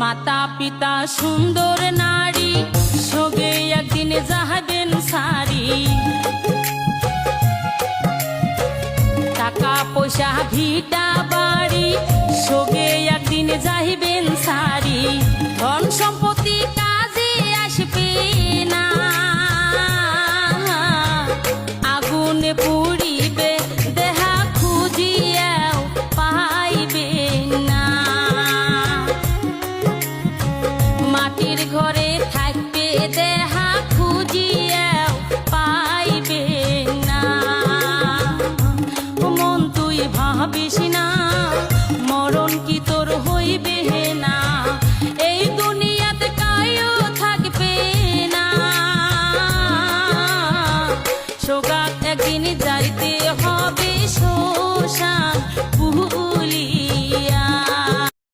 মাতা পিতা সুন্দর নারী সোগে একদিন যাবেন সারি। টাকা পয়সা ভিটা বাড়ি সোগে একদিন যাইবেন সারি। ধন সম্পত্তি কাজে আসবে না, আগুনে পুড়িবে দেহা খুঁজিয়াও পাইবে না। মাটির ঘরে থাকবে দেহা খুঁজিয়াও পাইবে না। মন তুই ভাবিস না মরণ কি তোর হইবে না, এই দুনিয়াতে কায়ও থাকবে না। সোগাত একদিন যাইতে হবে শ্মশান।